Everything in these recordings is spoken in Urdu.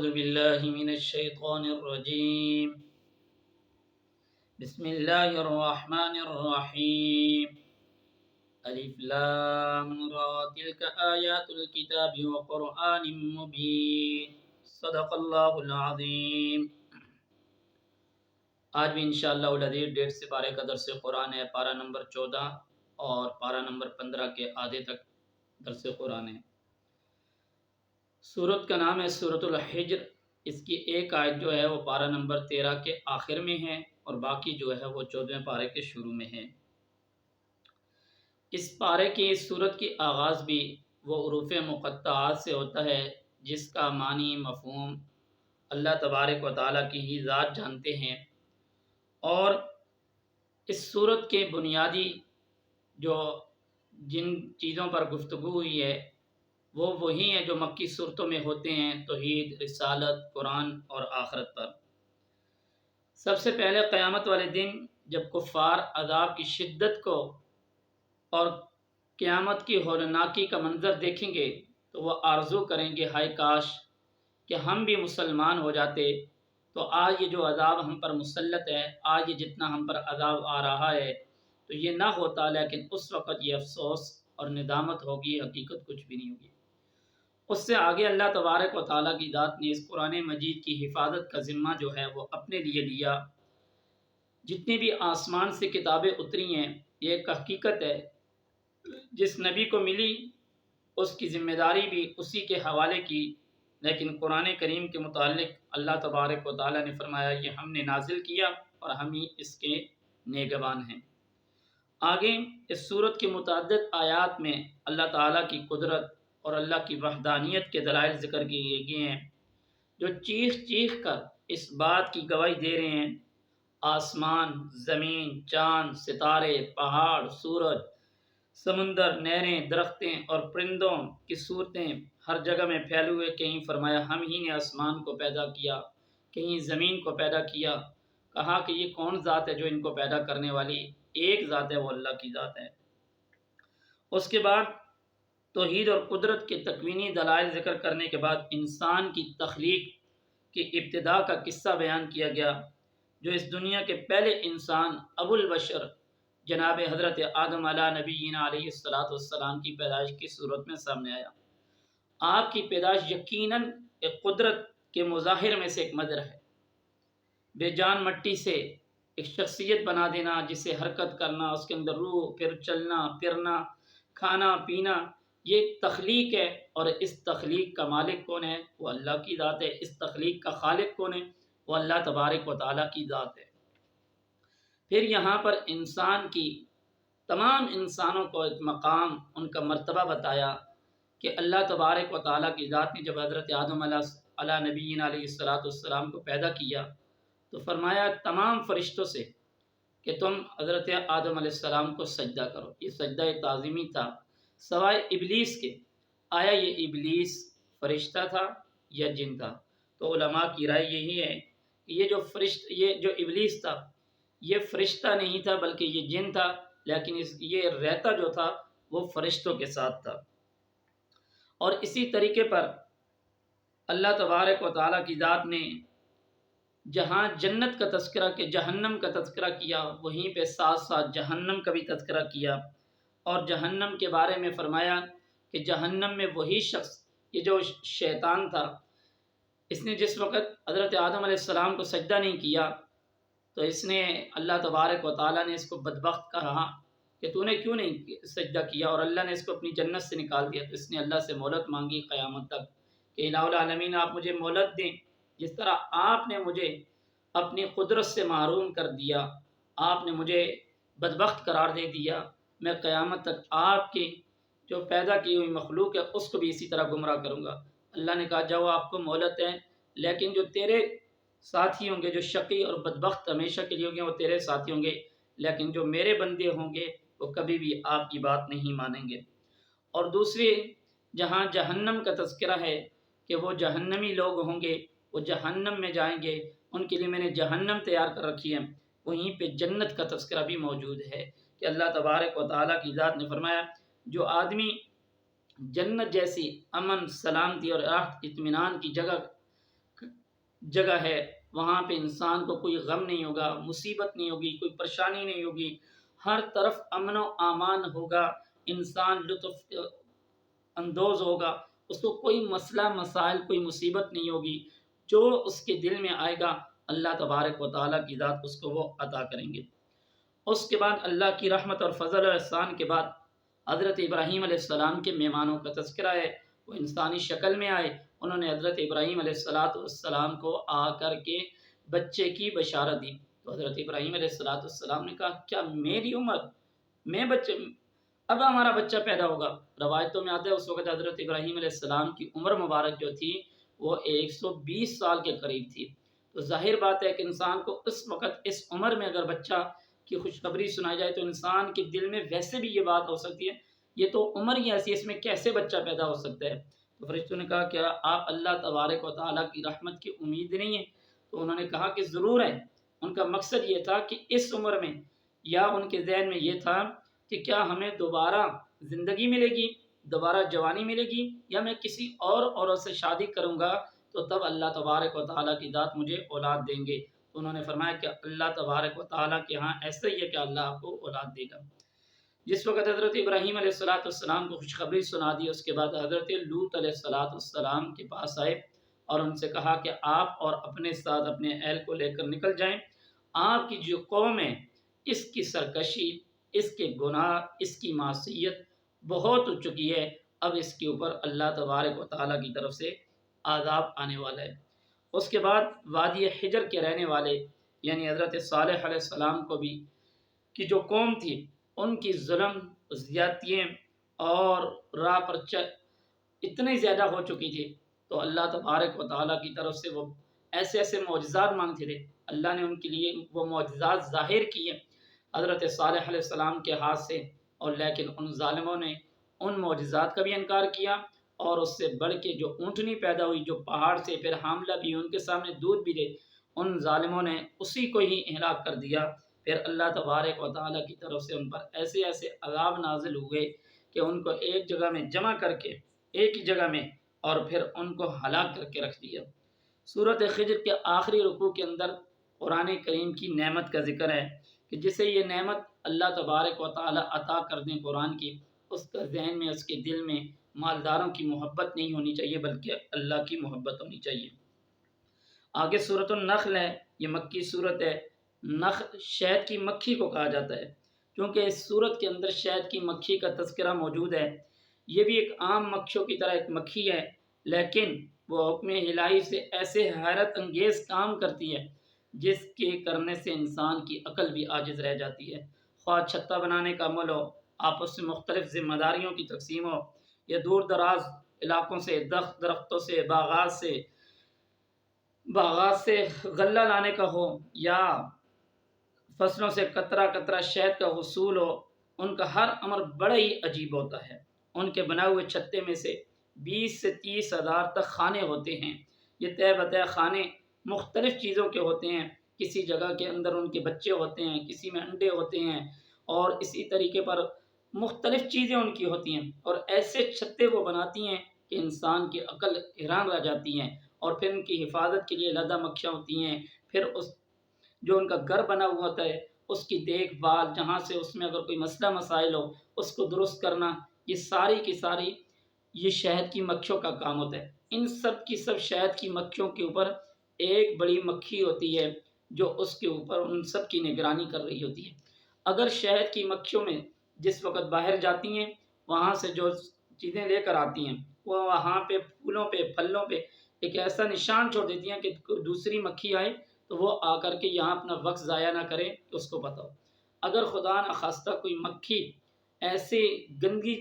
أعوذ بالله من الشيطان الرجيم. بسم الله الرحمن الرحيم. ألف لام را تلك آيات الكتاب وقرآن مبين. صدق اللہ العظیم. آج بھی انشاءاللہ العزیز 1.5 پارے کا درس قرآن ہے. پارہ نمبر 14 اور پارہ نمبر 15 کے آدھے تک درس قرآن ہے. سورت کا نام ہے سورۃ الحجر. اس کی ایک آیت جو ہے وہ پارہ نمبر 13 کے آخر میں ہے اور باقی جو ہے وہ 14ویں پارے کے شروع میں ہے. اس پارے کی اس سورت کی آغاز بھی وہ حروف مقطعات سے ہوتا ہے جس کا معنی مفہوم اللہ تبارک و تعالیٰ کی ہی ذات جانتے ہیں. اور اس سورت کے بنیادی جو جن چیزوں پر گفتگو ہوئی ہے وہ وہی ہیں جو مکی صورتوں میں ہوتے ہیں: توحید، رسالت، قرآن اور آخرت پر. سب سے پہلے قیامت والے دن جب کفار عذاب کی شدت کو اور قیامت کی ہولناکی کا منظر دیکھیں گے تو وہ آرزو کریں گے ہائے کاش کہ ہم بھی مسلمان ہو جاتے. تو آج یہ جو عذاب ہم پر مسلط ہے، آج یہ جتنا ہم پر عذاب آ رہا ہے تو یہ نہ ہوتا، لیکن اس وقت یہ افسوس اور ندامت ہوگی، حقیقت کچھ بھی نہیں ہوگی. اس سے آگے اللہ تبارک و تعالیٰ کی ذات نے اس قرآن مجید کی حفاظت کا ذمہ جو ہے وہ اپنے لیے لیا. جتنی بھی آسمان سے کتابیں اتری ہیں یہ ایک حقیقت ہے. جس نبی کو ملی اس کی ذمہ داری بھی اسی کے حوالے کی، لیکن قرآن کریم کے متعلق اللہ تبارک و تعالیٰ نے فرمایا یہ ہم نے نازل کیا اور ہم ہی اس کے نگہبان ہیں. آگے اس سورت کے متعدد آیات میں اللہ تعالیٰ کی قدرت اور اللہ کی وحدانیت کے دلائل ذکر کیے گئے ہیں جو چیخ چیخ کر اس بات کی گواہی دے رہے ہیں: آسمان، زمین، چاند، ستارے، پہاڑ، سورج، سمندر، نہریں، درختیں اور پرندوں کی صورتیں ہر جگہ میں پھیلے ہوئے. کہیں فرمایا ہم ہی نے آسمان کو پیدا کیا، کہیں زمین کو پیدا کیا. کہا کہ یہ کون ذات ہے جو ان کو پیدا کرنے والی؟ ایک ذات ہے، وہ اللہ کی ذات ہے. اس کے بعد توحید اور قدرت کے تکوینی دلائل ذکر کرنے کے بعد انسان کی تخلیق کی ابتدا کا قصہ بیان کیا گیا جو اس دنیا کے پہلے انسان ابو البشر جناب حضرت آدم علیہ نبینا علیہ السلام کی پیدائش کی صورت میں سامنے آیا. آپ کی پیدائش یقیناً ایک قدرت کے مظاہر میں سے ایک مظہر ہے. بے جان مٹی سے ایک شخصیت بنا دینا، جسے حرکت کرنا، اس کے اندر روح، پھر چلنا پھرنا، کھانا پینا، یہ ایک تخلیق ہے. اور اس تخلیق کا مالک کون ہے؟ وہ اللہ کی ذات ہے. اس تخلیق کا خالق کون ہے؟ وہ اللہ تبارک و تعالیٰ کی ذات ہے. پھر یہاں پر انسان کی تمام انسانوں کو ایک مقام، ان کا مرتبہ بتایا کہ اللہ تبارک و تعالیٰ کی ذات نے جب حضرت آدم علیہ نبینا علیہ السلام کو پیدا کیا تو فرمایا تمام فرشتوں سے کہ تم حضرت آدم علیہ السلام کو سجدہ کرو. یہ سجدہ تعظیمی تھا سوائے ابلیس کے. آیا یہ ابلیس فرشتہ تھا یا جن تھا؟ تو علماء کی رائے یہی ہے کہ یہ جو ابلیس تھا یہ فرشتہ نہیں تھا بلکہ یہ جن تھا، لیکن یہ رہتا جو تھا وہ فرشتوں کے ساتھ تھا. اور اسی طریقے پر اللہ تبارک و تعالیٰ کی ذات نے جہاں جنت کا تذکرہ کہ جہنم کا تذکرہ کیا، وہیں پہ ساتھ ساتھ جہنم کا بھی تذکرہ کیا. اور جہنم کے بارے میں فرمایا کہ جہنم میں وہی شخص، یہ جو شیطان تھا، اس نے جس وقت حضرت آدم علیہ السلام کو سجدہ نہیں کیا تو اس نے اللہ تبارک و تعالیٰ نے اس کو بدبخت کہا کہ تو نے کیوں نہیں سجدہ کیا، اور اللہ نے اس کو اپنی جنت سے نکال دیا. تو اس نے اللہ سے مہلت مانگی قیامت تک کہ الہ العالمین آپ مجھے مہلت دیں. جس طرح آپ نے مجھے اپنی قدرت سے محروم کر دیا، آپ نے مجھے بدبخت قرار دے دیا، میں قیامت تک آپ کی جو پیدا کی ہوئی مخلوق ہے اس کو بھی اسی طرح گمراہ کروں گا. اللہ نے کہا جاؤ آپ کو مہلت ہے، لیکن جو تیرے ساتھی ہوں گے، جو شقی اور بدبخت ہمیشہ کے لیے ہوں گے، وہ تیرے ساتھی ہوں گے، لیکن جو میرے بندے ہوں گے وہ کبھی بھی آپ کی بات نہیں مانیں گے. اور دوسری جہاں جہنم کا تذکرہ ہے کہ وہ جہنمی لوگ ہوں گے، وہ جہنم میں جائیں گے، ان کے لیے میں نے جہنم تیار کر رکھی ہے. وہیں پہ جنت کا تذکرہ بھی موجود ہے کہ اللہ تبارک و تعالیٰ کی ذات نے فرمایا جو آدمی جنت جیسی امن، سلامتی اور راحت اطمینان کی جگہ جگہ ہے، وہاں پہ انسان کو کوئی غم نہیں ہوگا، مصیبت نہیں ہوگی، کوئی پریشانی نہیں ہوگی، ہر طرف امن و امان ہوگا، انسان لطف اندوز ہوگا، اس کو کوئی مسئلہ مسائل کوئی مصیبت نہیں ہوگی، جو اس کے دل میں آئے گا اللہ تبارک و تعالیٰ کی ذات اس کو وہ عطا کریں گے۔ اس کے بعد اللہ کی رحمت اور فضل و احسان کے بعد حضرت ابراہیم علیہ السلام کے مہمانوں کا تذکرہ ہے۔ وہ انسانی شکل میں آئے، انہوں نے حضرت ابراہیم علیہ السلام کو آ کر کے بچے کی بشارت دی، تو حضرت ابراہیم علیہ السلام نے کہا کیا میری عمر، میں بچے اب ہمارا بچہ پیدا ہوگا؟ روایتوں میں آتا ہے اس وقت حضرت ابراہیم علیہ السلام کی عمر مبارک جو تھی وہ 120 سال کے قریب تھی۔ تو ظاہر بات ہے کہ انسان کو اس وقت اس عمر میں اگر بچہ کی خوشخبری سنائی جائے تو انسان کے دل میں ویسے بھی یہ بات ہو سکتی ہے یہ تو عمر ہی ایسی ہے، اس میں کیسے بچہ پیدا ہو سکتا ہے؟ تو فرشتوں نے کہا کیا آپ اللہ تبارک و تعالیٰ کی رحمت کی امید نہیں ہے؟ تو انہوں نے کہا کہ ضرور ہے۔ ان کا مقصد یہ تھا کہ اس عمر میں، یا ان کے ذہن میں یہ تھا کہ کیا ہمیں دوبارہ زندگی ملے گی، دوبارہ جوانی ملے گی، یا میں کسی اور عورت سے شادی کروں گا تو تب اللہ تبارک و تعالیٰ کی ذات مجھے اولاد دیں گے؟ تو انہوں نے فرمایا کہ اللہ تبارک و تعالیٰ کے ہاں ایسا ہی ہے کہ اللہ آپ کو اولاد دے گا۔ جس وقت حضرت ابراہیم علیہ السلام کو خوشخبری سنا دی، اس کے بعد حضرت لوط علیہ السلام کے پاس آئے اور ان سے کہا کہ آپ اور اپنے ساتھ اپنے اہل کو لے کر نکل جائیں، آپ کی جو قوم ہے اس کی سرکشی، اس کے گناہ، اس کی معصیت بہت ہو چکی ہے، اب اس کے اوپر اللہ تبارک و تعالیٰ کی طرف سے عذاب آنے والا ہے۔ اس کے بعد وادی حجر کے رہنے والے یعنی حضرت صالح علیہ السلام کو بھی کی جو قوم تھی ان کی ظلم، زیادتیاں اور راہ پر اتنی زیادہ ہو چکی تھی، تو اللہ تبارک و تعالیٰ کی طرف سے وہ ایسے ایسے معجزات مانگتے تھے، اللہ نے ان کے لیے وہ معجزات ظاہر کیے حضرت صالح علیہ السلام کے ہاتھ سے، اور لیکن ان ظالموں نے ان معجزات کا بھی انکار کیا، اور اس سے بڑھ کے جو اونٹنی پیدا ہوئی جو پہاڑ سے پھر حاملہ بھی ان کے سامنے دودھ بھی دے، ان ظالموں نے اسی کو ہی ہلاک کر دیا۔ پھر اللہ تبارک و تعالیٰ کی طرف سے ان پر ایسے ایسے عذاب نازل ہوئے کہ ان کو ایک جگہ میں جمع کر کے ایک ہی جگہ میں اور پھر ان کو ہلاک کر کے رکھ دیا۔ سورۃ خجر کے آخری رکوع کے اندر قرآن کریم کی نعمت کا ذکر ہے کہ جسے یہ نعمت اللہ تبارک و تعالیٰ عطا کر دیں قرآن کی، اس کا ذہن میں اس کے دل میں مالداروں کی محبت نہیں ہونی چاہیے بلکہ اللہ کی محبت ہونی چاہیے۔ آگے سورۃ النخل ہے، یہ مکی صورت ہے۔ نخل شہد کی مکھی کو کہا جاتا ہے، کیونکہ اس صورت کے اندر شہد کی مکھی کا تذکرہ موجود ہے۔ یہ بھی ایک عام مکھیوں کی طرح ایک مکھی ہے، لیکن وہ حکم الہی سے ایسے حیرت انگیز کام کرتی ہے جس کے کرنے سے انسان کی عقل بھی عاجز رہ جاتی ہے۔ خواہ چھتہ بنانے کا عمل ہو، آپس میں مختلف ذمہ داریوں کی تقسیم ہو، یا دور دراز علاقوں سے درختوں سے باغات سے غلہ لانے کا ہو، یا فصلوں سے قطرہ قطرہ شہد کا حصول ہو، ان کا ہر امر بڑا ہی عجیب ہوتا ہے۔ ان کے بنائے ہوئے چھتے میں سے 20 سے 30 ہزار تک خانے ہوتے ہیں۔ یہ طے بطے خانے مختلف چیزوں کے ہوتے ہیں، کسی جگہ کے اندر ان کے بچے ہوتے ہیں، کسی میں انڈے ہوتے ہیں، اور اسی طریقے پر مختلف چیزیں ان کی ہوتی ہیں، اور ایسے چھتے وہ بناتی ہیں کہ انسان کی عقل حیران رہ جاتی ہیں۔ اور پھر ان کی حفاظت کے لیے علیحدہ مکھیاں ہوتی ہیں، پھر اس جو ان کا گھر بنا ہوا ہوتا ہے اس کی دیکھ بھال، جہاں سے اس میں اگر کوئی مسئلہ مسائل ہو اس کو درست کرنا، یہ ساری کی ساری یہ شہد کی مکھیوں کا کام ہوتا ہے۔ ان سب کی سب شہد کی مکھیوں کے اوپر ایک بڑی مکھی ہوتی ہے جو اس کے اوپر ان سب کی نگرانی کر رہی ہوتی ہے۔ اگر شہد کی مکھیوں میں جس وقت باہر جاتی ہیں وہاں سے جو چیزیں لے کر آتی ہیں وہ وہاں پہ پھولوں پہ پھلوں پہ ایک ایسا نشان چھوڑ دیتی ہیں کہ کوئی دوسری مکھی آئے تو وہ آ کر کے یہاں اپنا وقت ضائع نہ کرے کہ اس کو پتہ ہو۔ اگر خدا نخواستہ کوئی مکھی ایسی گندگی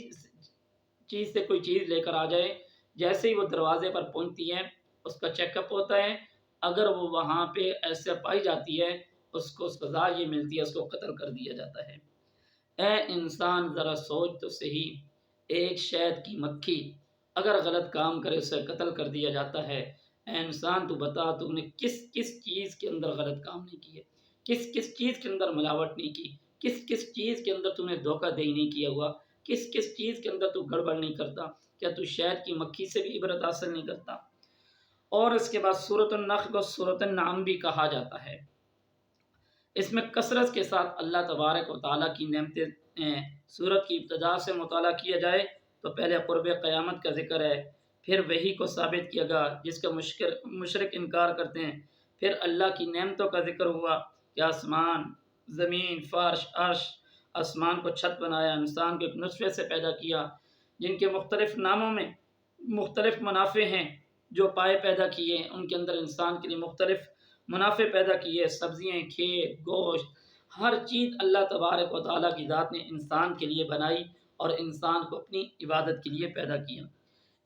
چیز سے کوئی چیز لے کر آ جائے، جیسے ہی وہ دروازے پر پہنچتی ہے اس کا چیک اپ ہوتا ہے، اگر وہ وہاں پہ ایسے پائی جاتی ہے اس کو سزا یہ ملتی ہے، اس کو قتل کر دیا جاتا ہے۔ اے انسان ذرا سوچ تو صحیح، ایک شہد کی مکھی اگر غلط کام کرے اسے قتل کر دیا جاتا ہے۔ اے انسان تو بتا تو نے کس کس چیز کے اندر غلط کام نہیں کیے، کس کس چیز کے اندر ملاوٹ نہیں کی، کس کس چیز کے اندر تو نے دھوکہ دہی نہیں کیا ہوا، کس کس چیز کے اندر تو گڑبڑ نہیں کرتا، کیا تو شہد کی مکھی سے بھی عبرت حاصل نہیں کرتا؟ اور اس کے بعد سورۃ النحل کو سورۃ النعم بھی کہا جاتا ہے۔ اس میں کثرت کے ساتھ اللہ تبارک و تعالیٰ کی نعمتیں سورت کی ابتدا سے مطالعہ کیا جائے تو پہلے قرب قیامت کا ذکر ہے، پھر وحی کو ثابت کیا گیا جس کا مشرک انکار کرتے ہیں، پھر اللہ کی نعمتوں کا ذکر ہوا کہ آسمان، زمین، فرش، عرش، آسمان کو چھت بنایا، انسان کو ایک نطفے سے پیدا کیا جن کے مختلف ناموں میں مختلف منافع ہیں، جو پائے پیدا کیے ان کے اندر انسان کے لیے مختلف منافع پیدا کیے، سبزیاں، کھیت، گوشت، ہر چیز اللہ تبارک و تعالیٰ کی ذات نے انسان کے لیے بنائی اور انسان کو اپنی عبادت کے لیے پیدا کیا۔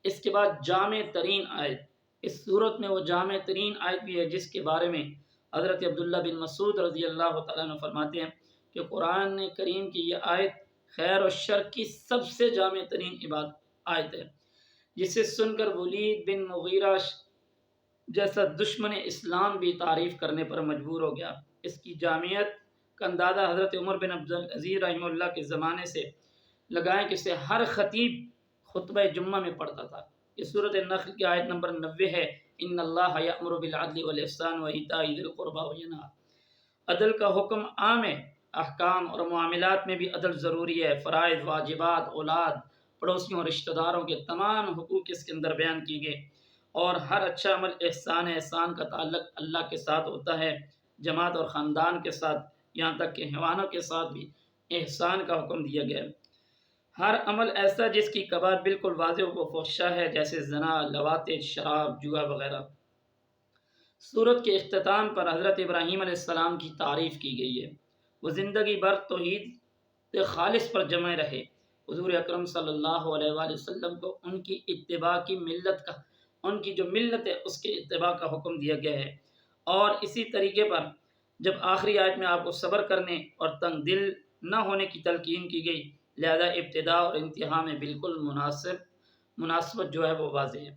اس کے بعد جامع ترین آیت، اس صورت میں وہ جامع ترین آیت بھی ہے جس کے بارے میں حضرت عبداللہ بن مسعود رضی اللہ تعالیٰ عنہ فرماتے ہیں کہ قرآن کریم کی یہ آیت خیر و شر کی سب سے جامع ترین آیت ہے، جسے سن کر ولید بن مغیرہ جیسا دشمن اسلام بھی تعریف کرنے پر مجبور ہو گیا۔ اس کی جامعیت کا اندازہ حضرت عمر بن عبدالعزیز رحمہ اللہ کے زمانے سے لگائیں کہ اسے ہر خطیب خطبہ جمعہ میں پڑھتا تھا۔ یہ سورۃ النحل کی آیت نمبر 90 ہے۔ ان اللہ یأمر بالعدل والاحسان وایتاء ذی القربى وینہی، عدل کا حکم عام ہے، احکام اور معاملات میں بھی عدل ضروری ہے، فرائض، واجبات، اولاد، پڑوسیوں اور رشتہ داروں کے تمام حقوق اس کے اندر بیان کیے گئے، اور ہر اچھا عمل احسان ہے۔ احسان کا تعلق اللہ کے ساتھ ہوتا ہے، جماعت اور خاندان کے ساتھ، یہاں تک کہ حیوانوں کے ساتھ بھی احسان کا حکم دیا گیا ہے۔ ہر عمل ایسا جس کی کباط بالکل واضح و فحشہ ہے، جیسے زنا، لواطے، شراب، جوا وغیرہ۔ سورت کے اختتام پر حضرت ابراہیم علیہ السلام کی تعریف کی گئی ہے، وہ زندگی بھر توحید خالص پر جمع رہے۔ حضور اکرم صلی اللہ علیہ وآلہ وسلم کو ان کی اتباع کی ملت کا، ان کی جو ملت ہے اس کے اتباع کا حکم دیا گیا ہے، اور اسی طریقے پر جب آخری آیت میں آپ کو صبر کرنے اور تنگ دل نہ ہونے کی تلقین کی گئی، لہذا ابتدا اور انتہا میں بالکل مناسبت جو ہے وہ واضح ہے۔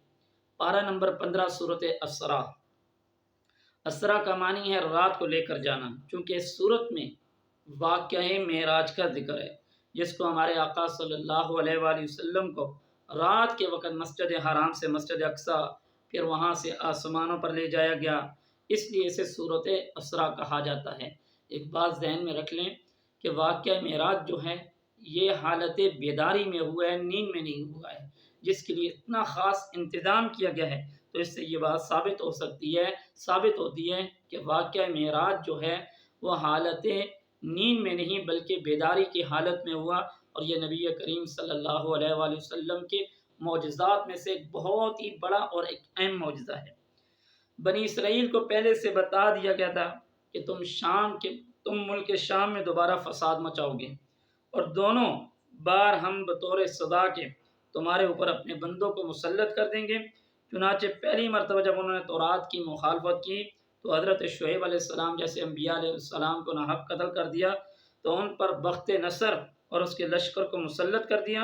پارہ نمبر 15 سورۃ اسراء۔ اسراء کا معنی ہے رات کو لے کر جانا، چونکہ اس سورت میں واقعہ معراج کا ذکر ہے، جس کو ہمارے آقا صلی اللہ علیہ وآلہ وسلم کو رات کے وقت مسجد حرام سے مسجد اقصیٰ، پھر وہاں سے آسمانوں پر لے جایا گیا، اس لیے اسے سورۃ اسراء کہا جاتا ہے۔ ایک بات ذہن میں رکھ لیں کہ واقعہ معراج جو ہے یہ حالت بیداری میں ہوا ہے، نیند میں نہیں ہوا ہے، جس کے لیے اتنا خاص انتظام کیا گیا ہے۔ تو اس سے یہ بات ثابت ہوتی ہے کہ واقعہ معراج جو ہے وہ حالت نیند میں نہیں بلکہ بیداری کی حالت میں ہوا، اور یہ نبی کریم صلی اللہ علیہ وآلہ وسلم کے معجزات میں سے ایک بہت ہی بڑا اور ایک اہم معجزہ ہے۔ بنی اسرائیل کو پہلے سے بتا دیا گیا تھا کہ تم ملک شام میں دوبارہ فساد مچاؤ گے، اور دونوں بار ہم بطور سزا کے تمہارے اوپر اپنے بندوں کو مسلط کر دیں گے۔ چنانچہ پہلی مرتبہ جب انہوں نے تورات کی مخالفت کی تو حضرت شعیب علیہ السلام جیسے انبیاء علیہ السلام کو ناحق قتل کر دیا، تو ان پر بخت نصر اور اس کے لشکر کو مسلط کر دیا،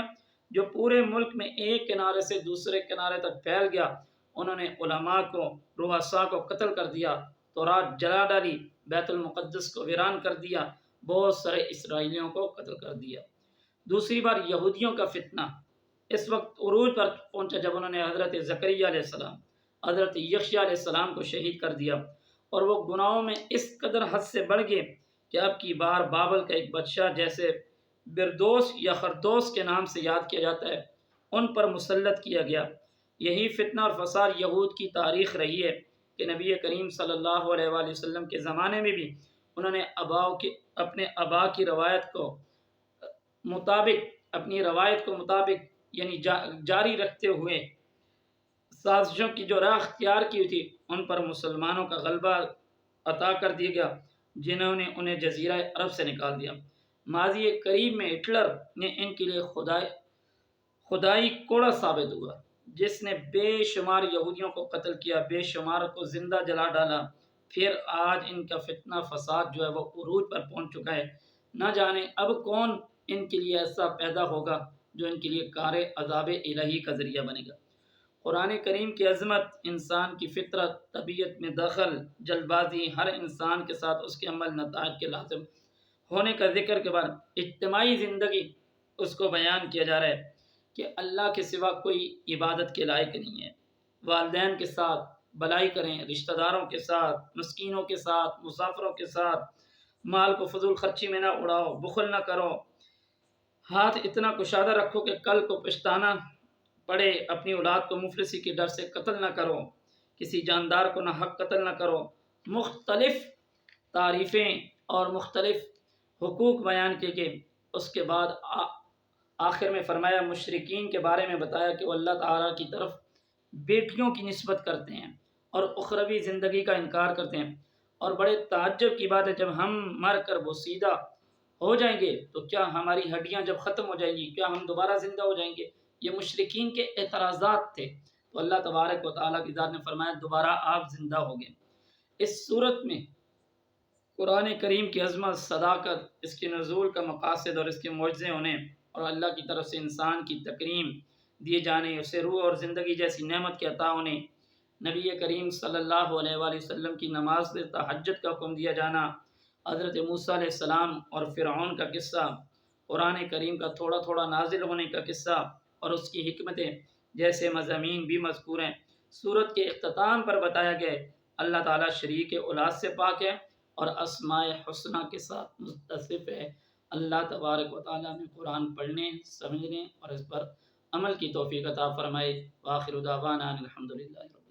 جو پورے ملک میں ایک کنارے سے دوسرے کنارے تک پھیل گیا۔ انہوں نے علماء کو، رؤساء کو قتل کر دیا، تورات جلا ڈالی، بیت المقدس کو ویران کر دیا، بہت سارے اسرائیلیوں کو قتل کر دیا۔ دوسری بار یہودیوں کا فتنہ اس وقت عروج پر پہنچا جب انہوں نے حضرت زکریا علیہ السلام، حضرت یحییٰ علیہ السلام کو شہید کر دیا، اور وہ گناہوں میں اس قدر حد سے بڑھ گئے کہ اب کی بار بابل کا ایک بادشاہ جیسے بردوس یا خردوس کے نام سے یاد کیا جاتا ہے، ان پر مسلط کیا گیا۔ یہی فتنہ اور فساد یہود کی تاریخ رہی ہے کہ نبی کریم صلی اللہ علیہ وآلہ وسلم کے زمانے میں بھی انہوں نے اپنے آبا کی روایت کو مطابق یعنی جاری رکھتے ہوئے سازشوں کی جو راہ اختیار کی تھی، ان پر مسلمانوں کا غلبہ عطا کر دیا گیا، جنہوں نے انہیں جزیرہ عرب سے نکال دیا۔ ماضی قریب میں ہٹلر نے ان کے لیے خدائی کوڑا ثابت ہوا، جس نے بے شمار یہودیوں کو قتل کیا، بے شمار کو زندہ جلا ڈالا۔ پھر آج ان کا فتنہ فساد جو ہے وہ عروج پر پہنچ چکا ہے۔ نہ جانے اب کون ان کے لیے ایسا پیدا ہوگا جو ان کے لیے کار عذاب الہی کا ذریعہ بنے گا۔ قرآن کریم کی عظمت، انسان کی فطرت، طبیعت میں دخل، جلد بازی، ہر انسان کے ساتھ اس کے عمل نتائج کے لازم ہونے کا ذکر کے بعد اجتماعی زندگی اس کو بیان کیا جا رہا ہے کہ اللہ کے سوا کوئی عبادت کے لائق نہیں ہے۔ والدین کے ساتھ، بلائی کریں، رشتہ داروں کے ساتھ، مسکینوں کے ساتھ، مسافروں کے ساتھ، مال کو فضول خرچی میں نہ اڑاؤ، بخل نہ کرو، ہاتھ اتنا کشادہ رکھو کہ کل کو پچھتانا پڑے، اپنی اولاد کو مفلسی کے ڈر سے قتل نہ کرو، کسی جاندار کو نہ حق قتل نہ کرو۔ مختلف تعریفیں اور مختلف حقوق بیان کیے گئے۔ اس کے بعد آخر میں فرمایا، مشرکین کے بارے میں بتایا کہ وہ اللہ تعالیٰ کی طرف بیٹیوں کی نسبت کرتے ہیں اور اخروی زندگی کا انکار کرتے ہیں، اور بڑے تعجب کی بات ہے جب ہم مر کر بوسیدہ ہو جائیں گے تو کیا ہماری ہڈیاں جب ختم ہو جائیں گی کیا ہم دوبارہ زندہ ہو جائیں گے؟ یہ مشرکین کے اعتراضات تھے، تو اللہ تبارک و تعالیٰ کی ذات نے فرمایا دوبارہ آپ زندہ ہو گئے۔ اس صورت میں قرآن کریم کی عظمت، صداقت، اس کے نزول کا مقاصد اور اس کے معجزے ہونے اور اللہ کی طرف سے انسان کی تکریم دیے جانے، اسے روح اور زندگی جیسی نعمت کے عطا ہونے، نبی کریم صلی اللہ علیہ وآلہ وسلم کی نماز سے تہجد کا حکم دیا جانا، حضرت موسیٰ علیہ السلام اور فرعون کا قصہ، قرآن کریم کا تھوڑا تھوڑا نازل ہونے کا قصہ اور اس کی حکمتیں جیسے مضامین بھی مذکور ہیں۔ سورت کے اختتام پر بتایا گیا اللہ تعالیٰ شریک اولاد سے پاک ہے اور اسماء حسنہ کے ساتھ متصف ہے۔ اللہ تبارک و تعالیٰ میں قرآن پڑھنے، سمجھنے اور اس پر عمل کی توفیق عطا فرمائے۔ وآخر دعوانا الحمدللہ۔